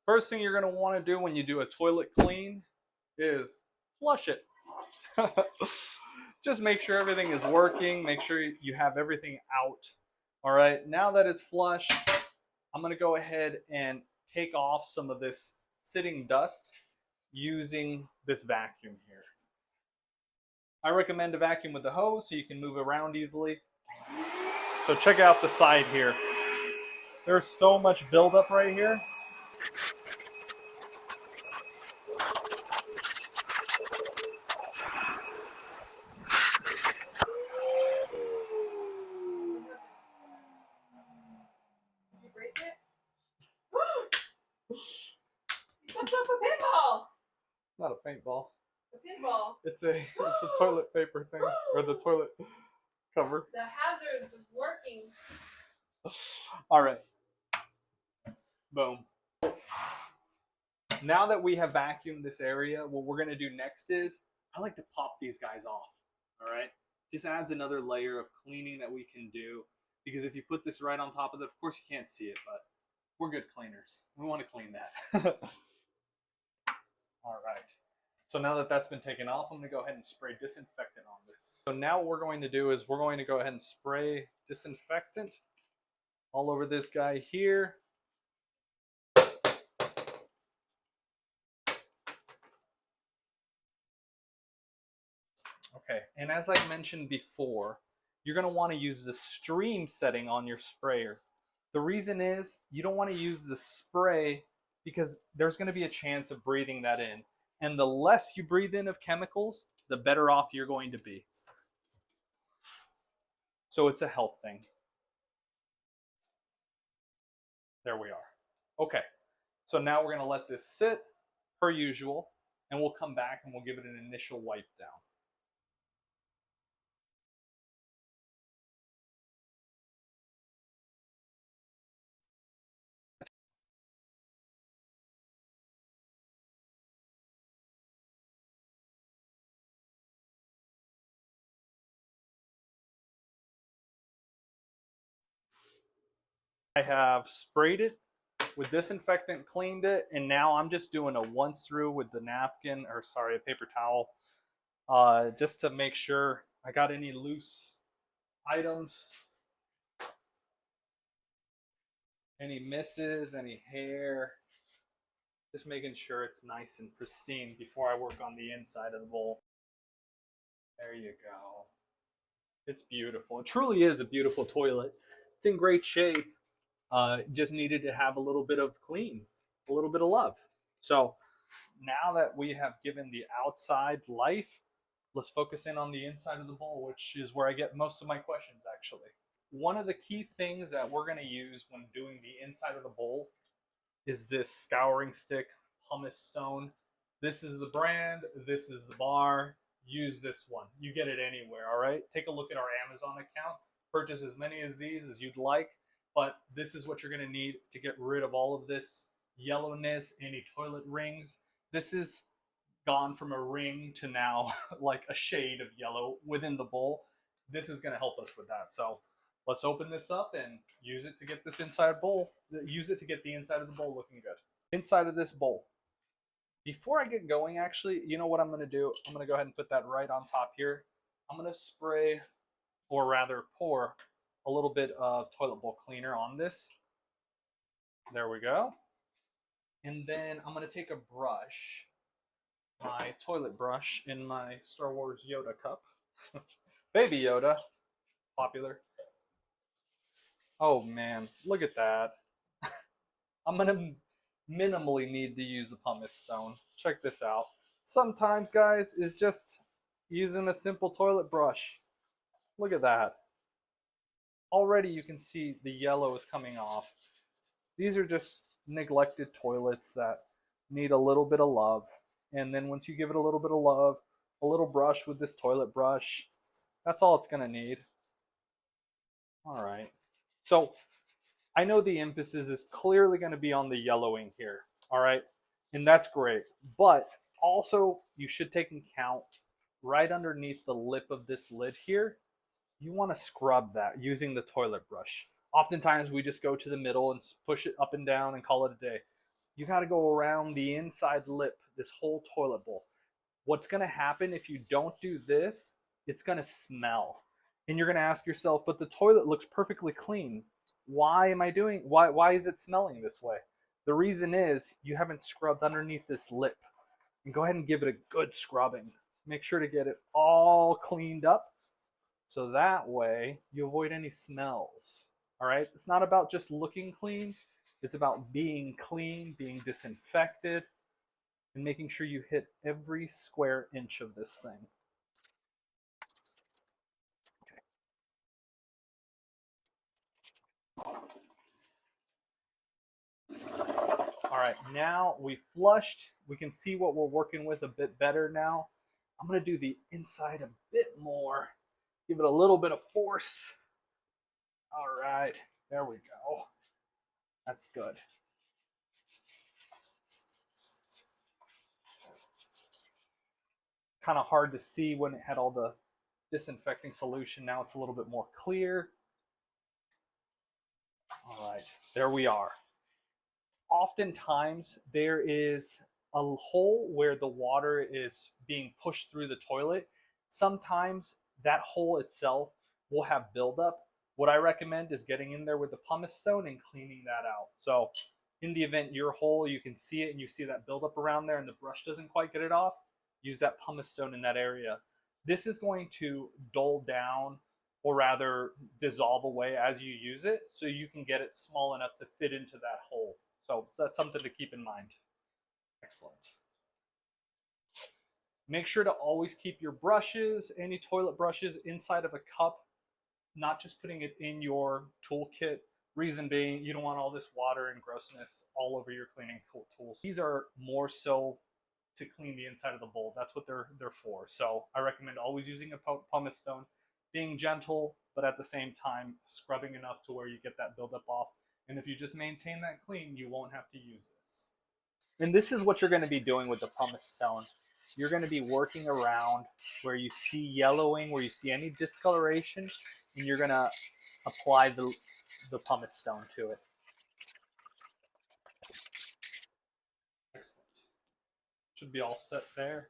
First thing you're going to want to do when you do a toilet clean is flush it. Just make sure everything is working. Make sure you have everything out. All right, now that it's flush, I'm going to go ahead and take off some of this sitting dust using this vacuum here. I recommend a vacuum with the hose so you can move around easily. So check out the side here. There's so much buildup right here. What's up a pinball? Not a paintball. A pinball. It's a toilet paper thing, or the toilet cover. The hazards of working. All right. Boom. Now that we have vacuumed this area, what we're going to do next is, I like to pop these guys off. All right. Just adds another layer of cleaning that we can do. Because if you put this right on top of it, of course you can't see it, but we're good cleaners. We want to clean that. All right. So now that that's been taken off, I'm going to go ahead and spray disinfectant on this. So now what we're going to do is we're going to go ahead and spray disinfectant all over this guy here. Okay, and as I mentioned before, you're going to want to use the stream setting on your sprayer. The reason is you don't want to use the spray because there's going to be a chance of breathing that in. And the less you breathe in of chemicals, the better off you're going to be. So it's a health thing. There we are. Okay, so now we're going to let this sit per usual, and we'll come back and we'll give it an initial wipe down. I have sprayed it with disinfectant, cleaned it, and now I'm just doing a once through with the napkin, or sorry, a paper towel, just to make sure I got any loose items, any misses, any hair, just making sure it's nice and pristine before I work on the inside of the bowl. There you go. It's beautiful. It truly is a beautiful toilet. It's in great shape. Just needed to have a little bit of clean, a little bit of love. So now that we have given the outside life, let's focus in on the inside of the bowl, which is where I get most of my questions actually. One of the key things that we're going to use when doing the inside of the bowl is this scouring stick, pumice stone. This is the brand, this is the bar. Use this one. You get it anywhere, all right? Take a look at our Amazon account. Purchase as many of these as you'd like. But this is what you're going to need to get rid of all of this yellowness, any toilet rings. This is gone from a ring to now like a shade of yellow within the bowl. This is going to help us with that. So let's open this up and use it to get this inside bowl. Use it to get the inside of the bowl looking good. Inside of this bowl. Before I get going, actually, you know what I'm going to do? I'm going to go ahead and put that right on top here. I'm going to spray, or rather pour, a little bit of toilet bowl cleaner on this. There we go. And then I'm going to take a brush, my toilet brush in my Star Wars Yoda cup. Baby Yoda, popular. Oh man, look at that. I'm going to minimally need to use the pumice stone. Check this out. Sometimes, guys, it's just using a simple toilet brush. Look at that. Already you can see the yellow is coming off. These are just neglected toilets that need a little bit of love. And then once you give it a little bit of love, a little brush with this toilet brush, that's all it's going to need. All right. So I know the emphasis is clearly going to be on the yellowing here. All right. And that's great. But also you should take into account right underneath the lip of this lid here. You want to scrub that using the toilet brush. Oftentimes we just go to the middle and push it up and down and call it a day. You got to go around the inside lip, this whole toilet bowl. What's going to happen if you don't do this? It's going to smell. And you're going to ask yourself, but the toilet looks perfectly clean. Why is it smelling this way? The reason is you haven't scrubbed underneath this lip. And go ahead and give it a good scrubbing. Make sure to get it all cleaned up so that way you avoid any smells. All right? It's not about just looking clean. It's about being clean, being disinfected, and making sure you hit every square inch of this thing. All right, now we flushed. We can see what we're working with a bit better now. I'm gonna do the inside a bit more. Give it a little bit of force. All right, there we go. That's good. Kind of hard to see when it had all the disinfecting solution. Now it's a little bit more clear. All right, there we are. Oftentimes there is a hole where the water is being pushed through the toilet. Sometimes that hole itself will have buildup. What I recommend is getting in there with the pumice stone and cleaning that out. So in the event your hole, you can see it and you see that buildup around there and the brush doesn't quite get it off, use that pumice stone in that area. This is going to dull down, or rather dissolve away as you use it, so you can get it small enough to fit into that hole. So that's something to keep in mind. Excellent. Make sure to always keep your brushes, any toilet brushes, inside of a cup, not just putting it in your toolkit. Reason being, you don't want all this water and grossness all over your cleaning tools. These are more so to clean the inside of the bowl. That's what they're for. So I recommend always using a pumice stone, being gentle, but at the same time scrubbing enough to where you get that buildup off. And if you just maintain that clean, you won't have to use this. And this is what you're going to be doing with the pumice stone. You're going to be working around where you see yellowing, where you see any discoloration, and you're going to apply the pumice stone to it. Excellent. Should be all set there.